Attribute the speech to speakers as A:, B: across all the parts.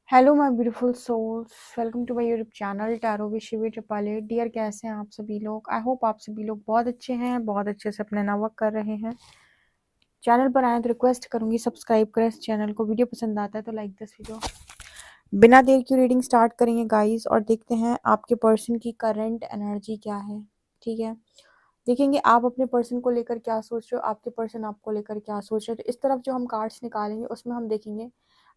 A: Hello my beautiful souls, welcome to my YouTube channel tarot with Shivi triple. Dear, कैसे हैं आप सभी लोग? आई होप आप सभी लोग बहुत अच्छे हैं, बहुत अच्छे से अपने वर्क कर रहे हैं। चैनल पर आए तो रिक्वेस्ट करूंगी सब्सक्राइब करें इस चैनल को। वीडियो पसंद आता है तो लाइक दिस वीडियो। बिना देर की रीडिंग स्टार्ट करेंगे गाइस और देखते हैं आपके पर्सन की करंट एनर्जी क्या है। ठीक है, देखेंगे आप अपने पर्सन को लेकर क्या सोच रहे हो, आपके पर्सन आपको लेकर क्या सोच रहे हो। तो इस तरफ जो हम कार्ड्स निकालेंगे उसमें हम देखेंगे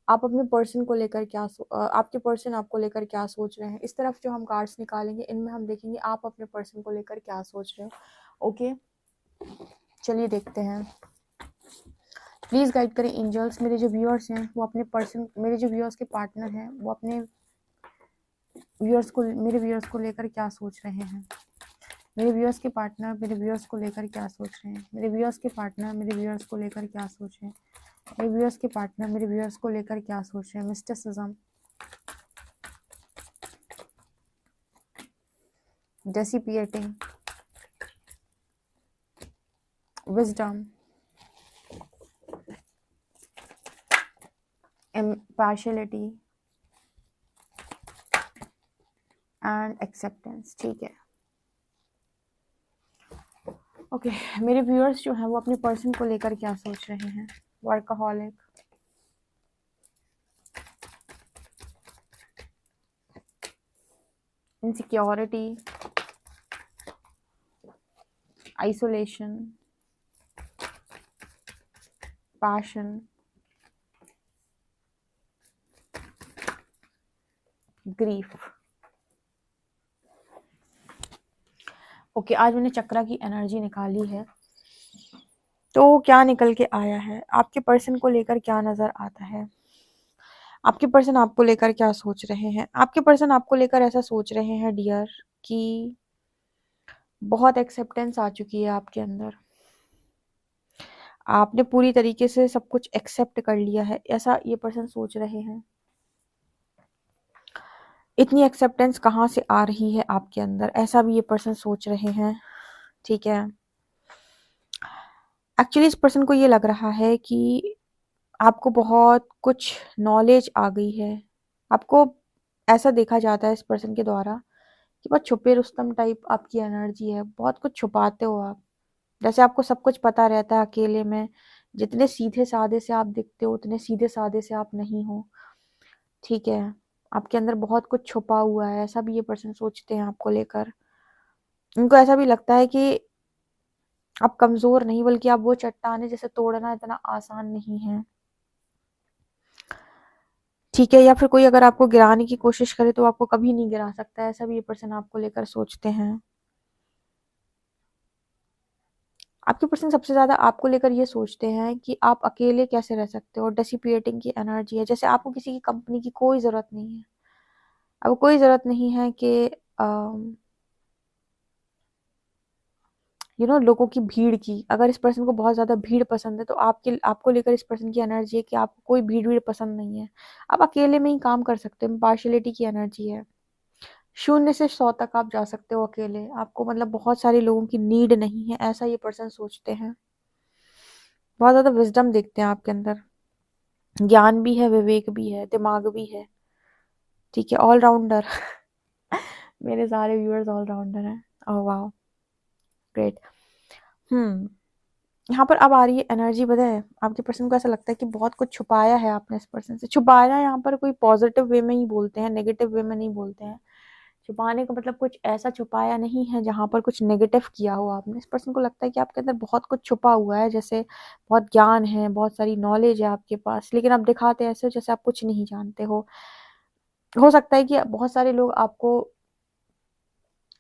A: आप अपने पर्सन को लेकर आपके पर्सन आपको लेकर क्या सोच रहे हैं। इस तरफ जो हम कार्ड्स निकालेंगे इनमें हम देखेंगे आप अपने पर्सन को लेकर क्या सोच रहे हो। ओके, चलिए देखते हैं। प्लीज़ गाइड करें एंजल्स। मेरे जो व्यूअर्स हैं वो अपने पर्सन, मेरे जो व्यूअर्स के पार्टनर हैं वो अपने मेरे व्यूअर्स को लेकर क्या सोच रहे हैं। मेरे व्यूअर्स के पार्टनर मेरे व्यूअर्स को लेकर क्या सोच रहे हैं। मेरे व्यूअर्स के पार्टनर मेरे व्यूअर्स को लेकर क्या सोच रहे हैं। मेरे व्यूअर्स के पार्टनर मेरे व्यूअर्स को लेकर क्या सोच रहे हैं। Mysticism, dissipating, wisdom, impartiality and acceptance। ठीक है, ओके। मेरे व्यूअर्स जो हैं वो अपने पर्सन को लेकर क्या सोच रहे हैं। Workaholic, insecurity, isolation, passion, grief. Okay, आज मैंने चक्रा की एनर्जी निकाली है तो क्या निकल के आया है, आपके पर्सन को लेकर क्या नजर आता है, आपके पर्सन आपको लेकर क्या सोच रहे हैं। आपके पर्सन आपको लेकर ऐसा सोच रहे हैं डियर कि बहुत एक्सेप्टेंस आ चुकी है आपके अंदर, आपने पूरी तरीके से सब कुछ एक्सेप्ट कर लिया है, ऐसा ये पर्सन सोच रहे हैं। इतनी एक्सेप्टेंस कहाँ से आ रही है आपके अंदर, ऐसा भी ये पर्सन सोच रहे हैं। ठीक है, एक्चुअली इस पर्सन को ये लग रहा है कि आपको बहुत कुछ नॉलेज आ गई है। आपको ऐसा देखा जाता है इस पर्सन के द्वारा कि बहुत छुपे रुस्तम टाइप आपकी एनर्जी है, बहुत कुछ छुपाते हो आप। जैसे आपको सब कुछ पता रहता है अकेले में। जितने सीधे साधे से आप दिखते हो उतने सीधे साधे से आप नहीं हो। ठीक है, आपके अंदर बहुत कुछ छुपा हुआ है, ऐसा भी ये पर्सन सोचते हैं आपको लेकर। उनको ऐसा भी लगता है कि आप कमजोर नहीं बल्कि आप वो चट्टान है जिसे तोड़ना इतना आसान नहीं है। ठीक है, या फिर कोई अगर आपको गिराने की कोशिश करे तो आपको कभी नहीं गिरा सकता है, ऐसा भी ये पर्सन आपको लेकर सोचते हैं। आपके पर्सन सबसे ज्यादा आपको लेकर ये सोचते हैं कि आप अकेले कैसे रह सकते हो। डिसिपिएटिंग की एनर्जी है, जैसे आपको किसी की कंपनी की कोई जरूरत नहीं है। आपको कोई जरूरत नहीं है कि लोगों की भीड़ की। अगर इस पर्सन को बहुत ज्यादा भीड़ पसंद है तो आपको लेकर इस पर्सन की एनर्जी है कि आपको कोई भीड़ भीड़ पसंद नहीं है। आप अकेले में ही काम कर सकते हो। पार्शियलिटी की एनर्जी है, 0 से 100 तक आप जा सकते हो अकेले। आपको मतलब बहुत सारे लोगों की नीड नहीं है, ऐसा ये पर्सन सोचते हैं। बहुत ज्यादा विजडम देखते हैं आपके अंदर, ज्ञान भी है, विवेक भी है, दिमाग भी है। ठीक है, ऑलराउंडर। मेरे सारे व्यूअर्स ऑलराउंडर हैं। ओह वाह, ग्रेट। यहाँ पर अब आ रही है एनर्जी, पता है आपके पर्सन को ऐसा लगता है कि बहुत कुछ छुपाया है आपने इस पर्सन से। छुपाया यहाँ पर कोई पॉजिटिव वे में ही बोलते हैं, नेगेटिव वे में नहीं बोलते हैं। छुपाने का मतलब कुछ ऐसा छुपाया नहीं है जहां पर कुछ नेगेटिव किया हो आपने। इस पर्सन को लगता है कि आपके अंदर बहुत कुछ छुपा हुआ है, जैसे बहुत ज्ञान है, बहुत सारी नॉलेज है आपके पास, लेकिन आप दिखाते ऐसे हो जैसे आप कुछ नहीं जानते हो सकता है कि बहुत सारे लोग आपको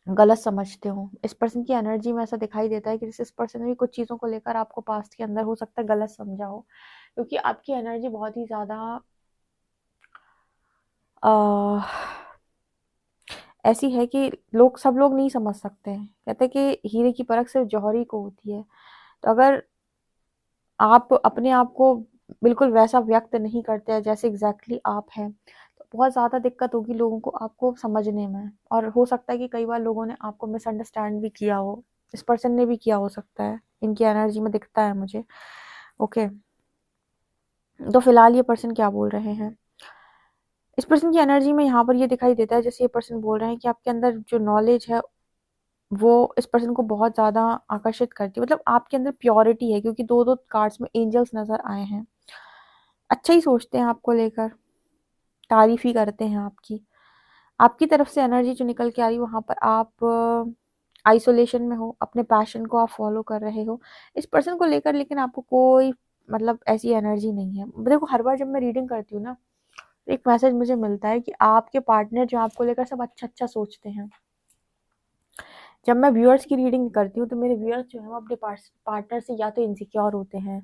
A: गलत समझते हो। इस पर्सन की एनर्जी में ऐसा दिखाई देता है कि जैसे इस पर्सन ने भी कुछ चीजों को लेकर आपको पास्ट के अंदर हो सकता है गलत समझा हो, क्योंकि आपकी एनर्जी बहुत ही ज्यादा ऐसी है कि सब लोग नहीं समझ सकते हैं। कहते हैं कि हीरे की परख सिर्फ जौहरी को होती है। तो अगर आप अपने आप को बिल्कुल वैसा व्यक्त नहीं करते हैं जैसे एग्जैक्टली आप हैं, तो बहुत ज़्यादा दिक्कत होगी लोगों को आपको समझने में। और हो सकता है कि कई बार लोगों ने आपको मिसअंडरस्टैंड भी किया हो, इस पर्सन ने भी किया हो सकता है, इनकी एनर्जी में दिखता है मुझे। ओके, तो फिलहाल ये पर्सन क्या बोल रहे हैं, इस पर्सन की एनर्जी में यहाँ पर ये दिखाई देता है, जैसे ये पर्सन बोल रहे हैं कि आपके अंदर जो नॉलेज है वो इस पर्सन को बहुत ज़्यादा आकर्षित करती है। मतलब आपके अंदर प्योरिटी है, क्योंकि दो दो कार्ड्स में एंजल्स नज़र आए हैं। अच्छा ही सोचते हैं आपको लेकर, तारीफ ही करते हैं आपकी। आपकी तरफ से एनर्जी जो निकल के आ रही है, वहाँ पर आप आइसोलेशन में हो, अपने पैशन को आप फॉलो कर रहे हो इस पर्सन को लेकर, लेकिन आपको कोई मतलब ऐसी एनर्जी नहीं है। देखो, हर बार जब मैं रीडिंग करती हूँ ना, तो एक मैसेज मुझे मिलता है कि आपके पार्टनर जो आपको लेकर सब अच्छा अच्छा सोचते हैं। जब मैं व्यूअर्स की रीडिंग करती हूँ, तो मेरे व्यूअर्स जो है वो अपने पार्टनर से या तो इनसिक्योर होते हैं,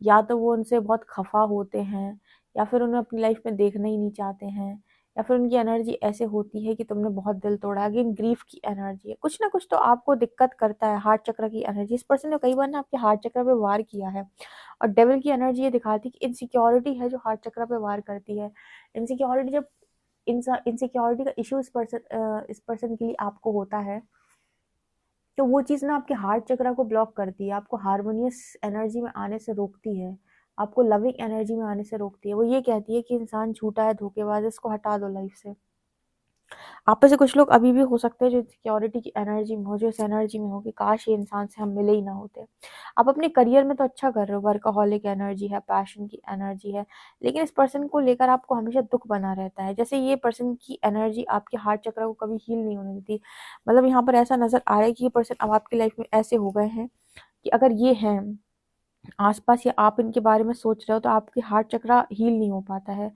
A: या तो वो उनसे बहुत खफा होते हैं, या फिर उन्हें अपनी लाइफ में देखना ही नहीं चाहते हैं, या फिर उनकी एनर्जी ऐसे होती है कि तुमने बहुत दिल तोड़ा। अगेन ग्रीफ की एनर्जी है, कुछ ना कुछ तो आपको दिक्कत करता है। हार्ट चक्र की एनर्जी, इस पर्सन ने कई बार ना आपके हार्ट चक्र पे वार किया है। और डेविल की एनर्जी ये दिखाती है कि इनसिक्योरिटी है जो हार्ट चक्र पे वार करती है। इनसिक्योरिटी जब इनसिक्योरिटी का इशू इस पर्सन के लिए आपको होता है, तो वो चीज़ ना आपके हार्ट चक्र को ब्लॉक करती है, आपको हार्मोनियस एनर्जी में आने से रोकती है, आपको लविंग एनर्जी में आने से रोकती है। वो ये कहती है कि इंसान झूठा है, धोखेबाज है, इसको हटा दो लाइफ से। आप में से कुछ लोग अभी भी हो सकते हैं जो सिक्योरिटी की एनर्जी में हो, जो इस एनर्जी में हो कि काश ये इंसान से हम मिले ही ना होते। आप अपने करियर में तो अच्छा कर रहे हो, वर्कaholic एनर्जी है, पैशन की एनर्जी है, लेकिन इस पर्सन को लेकर आपको हमेशा दुख बना रहता है। जैसे ये पर्सन की एनर्जी आपके हार्ट चक्र को कभी हील नहीं होने देती। मतलब यहाँ पर ऐसा नजर आ रहा है कि ये पर्सन अब आपकी लाइफ में ऐसे हो गए हैं कि अगर ये हैं आसपास या आप इनके बारे में सोच रहे हो, तो आपके हार्ट चक्र हील नहीं हो पाता है।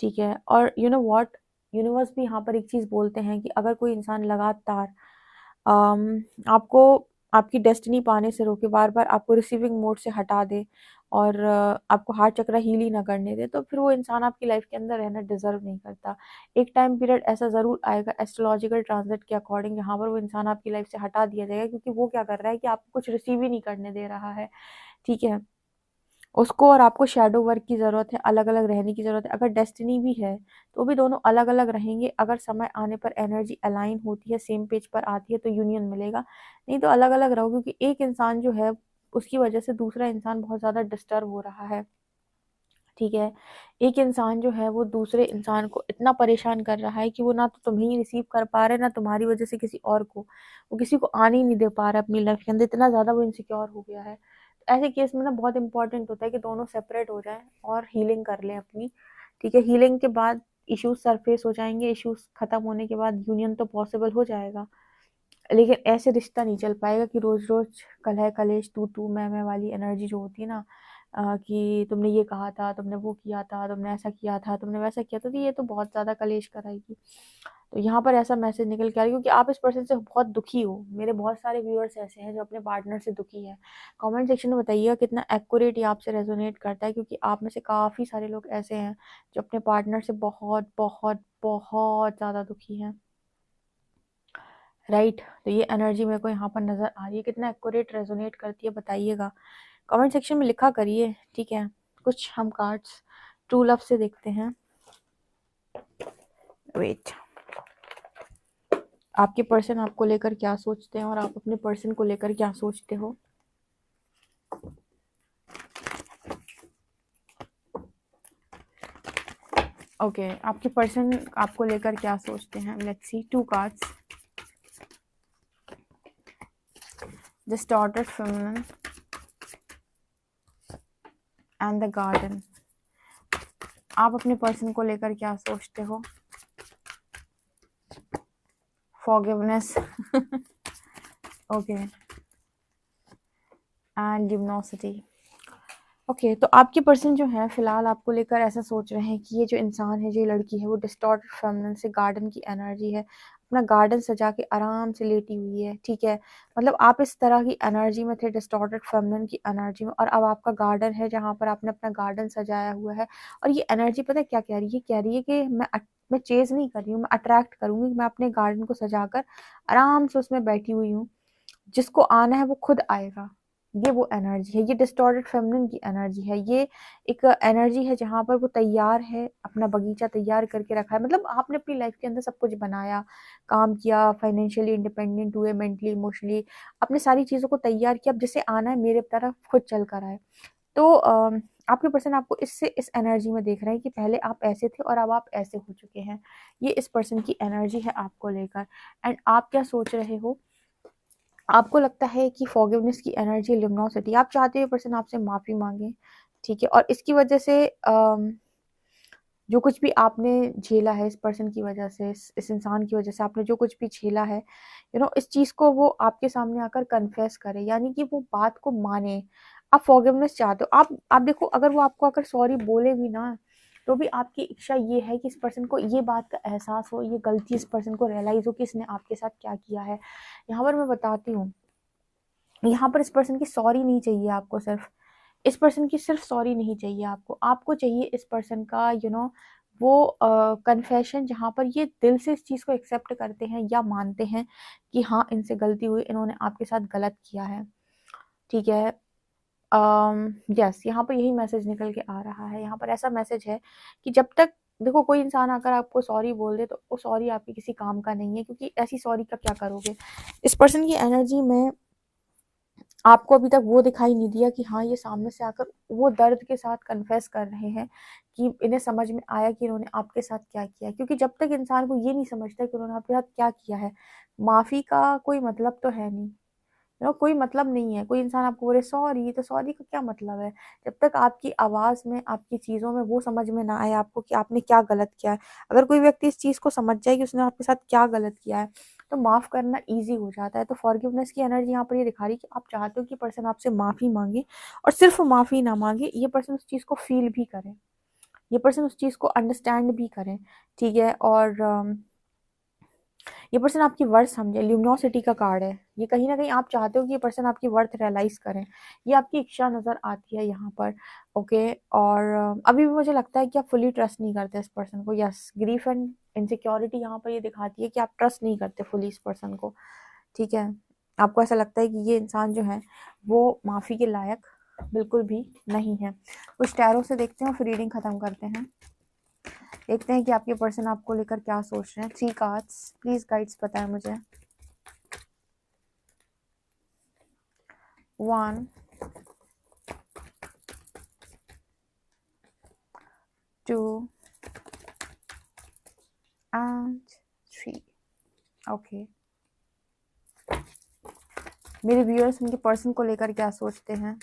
A: ठीक है, और यू नो व्हाट, यूनिवर्स भी यहाँ पर एक चीज़ बोलते हैं कि अगर कोई इंसान लगातार आपको आपकी डेस्टिनी पाने से रोके, बार बार आपको रिसीविंग मोड से हटा दे, और आपको हार्ट चक्र हील ही ना करने दे, तो फिर वो इंसान आपकी लाइफ के अंदर रहना डिजर्व नहीं करता। एक टाइम पीरियड ऐसा ज़रूर आएगा एस्ट्रोलॉजिकल ट्रांजिट के अकॉर्डिंग, जहाँ पर वो इंसान आपकी लाइफ से हटा दिया जाएगा, क्योंकि वो क्या कर रहा है कि आपको कुछ रिसीव ही नहीं करने दे रहा है। ठीक है, उसको और आपको शैडो वर्क की ज़रूरत है, अलग अलग रहने की ज़रूरत है। अगर डेस्टिनी भी है तो भी दोनों अलग अलग रहेंगे। अगर समय आने पर एनर्जी अलाइन होती है, सेम पेज पर आती है, तो यूनियन मिलेगा, नहीं तो अलग अलग रहो, क्योंकि एक इंसान जो है उसकी वजह से दूसरा इंसान बहुत ज़्यादा डिस्टर्ब हो रहा है। ठीक है, एक इंसान जो है वो दूसरे इंसान को इतना परेशान कर रहा है कि वो ना तो तुम्हें ही रिसीव कर पा रहे, ना तुम्हारी वजह से किसी और को, वो किसी को आने ही नहीं दे पा रहा है अपनी लाइफ के अंदर, इतना ज़्यादा वो इनसिक्योर हो गया है। तो ऐसे केस में ना बहुत इंपॉर्टेंट होता है कि दोनों सेपरेट हो जाएं और हीलिंग कर लें अपनी। ठीक है, हीलिंग के बाद इश्यूज सरफेस हो जाएंगे, इश्यूज खत्म होने के बाद यूनियन तो पॉसिबल हो जाएगा, लेकिन ऐसे रिश्ता नहीं चल पाएगा कि रोज रोज कलह कलेश तू मैं वाली एनर्जी जो होती है ना, कि तुमने ये कहा था, तुमने वो किया था, तुमने ऐसा किया था, तुमने वैसा किया था, तो ये तो बहुत ज़्यादा कलेश कराएगी। तो यहाँ पर ऐसा मैसेज निकल के आ रहा है, क्योंकि आप इस पर्सन से बहुत दुखी हो। मेरे बहुत सारे व्यूअर्स ऐसे हैं जो अपने पार्टनर से दुखी है। कमेंट सेक्शन में बताइएगा कितना एक्यूरेट ये आपसे रेजोनेट करता है, क्योंकि आप में से काफ़ी सारे लोग ऐसे हैं जो अपने पार्टनर से बहुत बहुत बहुत ज़्यादा दुखी हैं। राइट, तो ये एनर्जी मेरे को यहाँ पर नज़र आ रही है, कितना एक्यूरेट रेजोनेट करती है बताइएगा, कमेंट सेक्शन में लिखा करिए। ठीक है, कुछ हम कार्ड्स ट्रू लव से देखते हैं। वेट, आपके पर्सन आपको लेकर क्या सोचते हैं और आप अपने पर्सन को लेकर क्या सोचते हो। ओके, आपके पर्सन आपको लेकर क्या सोचते हैं। Let's see two cards, distorted feminine and the garden. आप अपने पर्सन को लेकर क्या सोचते हो। Forgiveness okay, and generosity. Okay, तो आपके पर्सन जो है फिलहाल आपको लेकर ऐसा सोच रहे हैं कि ये जो इंसान है, जो ये लड़की है, वो डिस्टॉर्टेड फेमिनिन से गार्डन की एनर्जी है, अपना गार्डन सजा के आराम से लेटी हुई है। ठीक है, मतलब आप इस तरह की एनर्जी में थे, डिस्टॉर्टेड फेमिनिन की एनर्जी में, और अब आपका गार्डन है जहाँ पर आपने अपना गार्डन सजाया हुआ है। और ये एनर्जी पता है क्या कह रही है, कह रही है कि मैं चेज नहीं कर रही हूँ, मैं अट्रैक्ट करूंगी, मैं अपने गार्डन को सजाकर आराम से उसमें बैठी हुई हूँ, जिसको आना है वो खुद आएगा। ये वो एनर्जी है, ये डिस्टॉर्टेड फेमिनिन की एनर्जी है। ये एक एनर्जी है जहाँ पर वो तैयार है, अपना बगीचा तैयार करके रखा है। मतलब आपने अपनी लाइफ के अंदर सब कुछ बनाया, काम किया, फाइनेंशियली इंडिपेंडेंट हुए, मेंटली इमोशनली अपने सारी चीज़ों को तैयार किया। अब जिसे आना है मेरे तरफ खुद चल कर आए। तो आपके पर्सन आपको इस एनर्जी में देख रहे हैं कि पहले आप ऐसे थे और अब आप ऐसे हो चुके हैं। ये इस पर्सन की एनर्जी है आपको लेकर। एंड आप क्या सोच रहे हो, आपको लगता है कि फॉरगिवनेस की एनर्जी, लिमिनोसिटी, आप चाहते हो पर्सन आपसे माफ़ी मांगे, ठीक है, और इसकी वजह से जो कुछ भी आपने झेला है इस पर्सन की वजह से, इस इंसान की वजह से आपने जो कुछ भी झेला है, इस चीज़ को वो आपके सामने आकर कन्फेस करे, यानी कि वो बात को माने। आप फॉरगिवनेस चाहते हो। आप देखो, अगर वो आपको अगर सॉरी बोले भी ना, तो भी आपकी इच्छा ये है कि इस पर्सन को ये बात का एहसास हो, ये गलती इस पर्सन को रियलाइज़ हो कि इसने आपके साथ क्या किया है। यहाँ पर मैं बताती हूँ, यहाँ पर इस पर्सन की सॉरी नहीं चाहिए आपको, सिर्फ इस पर्सन की सिर्फ सॉरी नहीं चाहिए आपको चाहिए इस पर्सन का वो कन्फेशन, जहाँ पर ये दिल से इस चीज़ को एक्सेप्ट करते हैं या मानते हैं कि हाँ, इनसे गलती हुई, इन्होंने आपके साथ गलत किया है, ठीक है। यस, यहाँ पर यही मैसेज निकल के आ रहा है। यहाँ पर ऐसा मैसेज है कि जब तक, देखो, कोई इंसान आकर आपको सॉरी बोल दे तो वो सॉरी आपके किसी काम का नहीं है, क्योंकि ऐसी सॉरी का क्या करोगे। इस पर्सन की एनर्जी में आपको अभी तक वो दिखाई नहीं दिया कि हाँ, ये सामने से आकर वो दर्द के साथ कन्फेस कर रहे हैं कि इन्हें समझ में आया कि इन्होंने आपके साथ क्या किया है। क्योंकि जब तक इंसान को ये नहीं समझता कि उन्होंने आपके साथ क्या किया है, माफ़ी का कोई मतलब तो है नहीं, कोई मतलब नहीं है। कोई इंसान आपको बोले सॉरी, तो सॉरी का क्या मतलब है? जब तक आपकी आवाज़ में, आपकी चीज़ों में वो समझ में ना आए आपको कि आपने क्या गलत किया है। अगर कोई व्यक्ति इस चीज़ को समझ जाए कि उसने आपके साथ क्या गलत किया है, तो माफ़ करना ईज़ी हो जाता है। तो फॉरगिवनेस की एनर्जी यहाँ पर ये दिखा रही है कि आप चाहते हो कि पर्सन आपसे माफ़ी माँगे, और सिर्फ़ माफ़ी ना माँगे, ये पर्सन उस चीज़ को फ़ील भी करे, ये पर्सन उस चीज़ को अंडरस्टैंड भी करे, ठीक है। और ये पर्सन आपकी वर्थ समझे, ल्यूमिनोसिटी का कार्ड है। ये कहीं न कहीं आप चाहते हो कि ये पर्सन आपकी वर्थ रियलाइज़ करें। ये आपकी इच्छा नज़र आती है यहाँ पर, ओके। और अभी भी मुझे लगता है कि आप फुली ट्रस्ट नहीं करते इस पर्सन को। यस, ग्रीफ एंड इनसिक्योरिटी यहाँ पर ये दिखाती है कि आप ट्रस्ट नहीं करते फुली इस पर्सन को, ठीक है। आपको ऐसा लगता है कि ये इंसान जो है, वो माफ़ी के लायक बिल्कुल भी नहीं है। कुछ टैरो से देखते हैं और फिर रीडिंग ख़त्म करते हैं। देखते हैं कि आपके पर्सन आपको लेकर क्या सोच रहे हैं। 3 कार्ड्स, प्लीज गाइड्स बताएं मुझे। 1 2 एंड 3। ओके, मेरे व्यूअर्स उनके पर्सन को लेकर क्या सोचते हैं।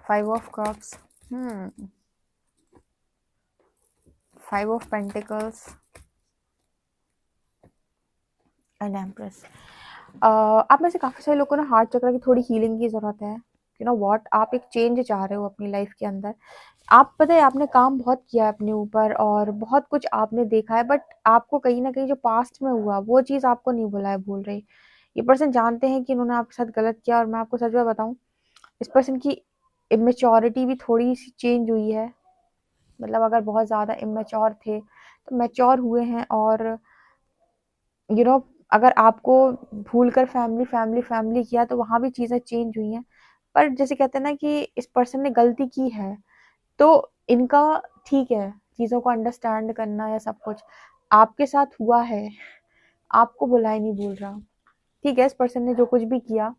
A: 5 of cups, 5 of pentacles and empress. आप में से काफ़ी सारे लोगों को ना हार्ट चक्र की थोड़ी हीलिंग की ज़रूरत है। यू नो व्हाट, आप एक चेंज चाह रहे हो अपनी लाइफ के अंदर। आप पता है, आपने काम बहुत किया है अपने ऊपर और बहुत कुछ आपने देखा है, बट आपको कहीं ना कहीं जो पास्ट में हुआ वो चीज़ आपको नहीं भूल रही। ये पर्सन जानते हैं कि इन्होंने आपके साथ गलत किया, और मैं आपको सच में बताऊं, इस पर्सन की इमेच्योरिटी भी थोड़ी सी चेंज हुई है। मतलब अगर बहुत ज़्यादा इमेच्योर थे तो मैच्योर हुए हैं। और यू नो अगर आपको भूल कर फैमिली फैमिली फैमिली किया तो वहाँ भी चीज़ें चेंज हुई हैं। पर जैसे कहते हैं ना कि इस पर्सन ने गलती की है, तो इनका ठीक है चीज़ों को अंडरस्टैंड करना या सब कुछ आपके साथ हुआ है, आपको बुलाए नहीं भूल रहा, ठीक है। इस पर्सन ने जो कुछ भी किया,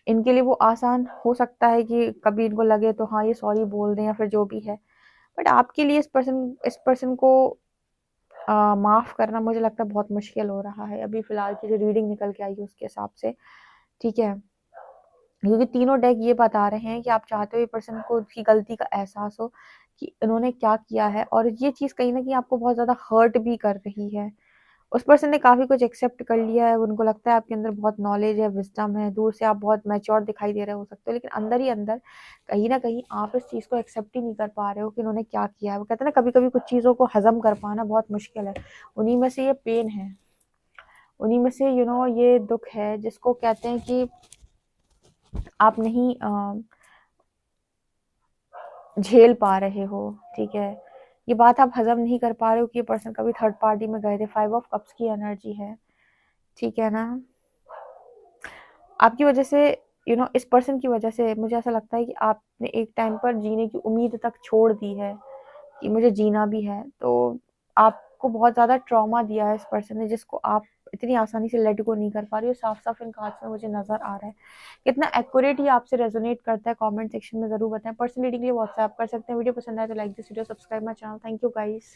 A: इनके लिए वो आसान हो सकता है कि कभी इनको लगे तो हाँ, ये सॉरी बोल दें या फिर जो भी है, बट आपके लिए इस पर्सन को माफ़ करना मुझे लगता है बहुत मुश्किल हो रहा है अभी फ़िलहाल की जो रीडिंग निकल के आई है उसके हिसाब से, ठीक है। क्योंकि तीनों डेक ये बता रहे हैं कि आप चाहते हो ये पर्सन को उसकी गलती का एहसास हो कि इन्होंने क्या किया है, और ये चीज़ कहीं न कहीं आपको बहुत ज़्यादा हर्ट भी कर रही है। उस पर्सन ने काफ़ी कुछ एक्सेप्ट कर लिया है, उनको लगता है आपके अंदर बहुत नॉलेज है, विज़डम है, दूर से आप बहुत मैच्योर दिखाई दे रहे हो सकते हो, लेकिन अंदर ही अंदर कहीं न कहीं आप इस चीज़ को एक्सेप्ट ही नहीं कर पा रहे हो कि इन्होंने क्या किया है। वो कहते हैं ना, कभी-कभी कुछ चीज़ों को हज़म कर पाना बहुत मुश्किल है। उन्हीं में से ये पेन है, उन्हीं में से ये दुःख है जिसको कहते हैं कि आप नहीं झेल पा रहे हो, ठीक है। ये बात आप हज़म नहीं कर पा रहे हो कि ये पर्सन कभी थर्ड पार्टी में गए थे। 5 ऑफ कप्स की एनर्जी है, ठीक है ना। आपकी वजह से इस पर्सन की वजह से मुझे ऐसा लगता है कि आपने एक टाइम पर जीने की उम्मीद तक छोड़ दी है कि मुझे जीना भी है। तो आपको बहुत ज़्यादा ट्रॉमा दिया है इस पर्सन ने, जिसको आप इतनी आसानी से लेट गो नहीं कर पा रही हो। साफ साफ इन कार्ड्स में मुझे नजर आ रहा है। कितना एक्यूरेट ही आपसे रेजोनेट करता है कमेंट सेक्शन में जरूर बताएं। पर्सनल रीडिंग के लिए व्हाट्सएप कर सकते हैं। वीडियो पसंद आए तो like this video, subscribe my channel. Thank you guys.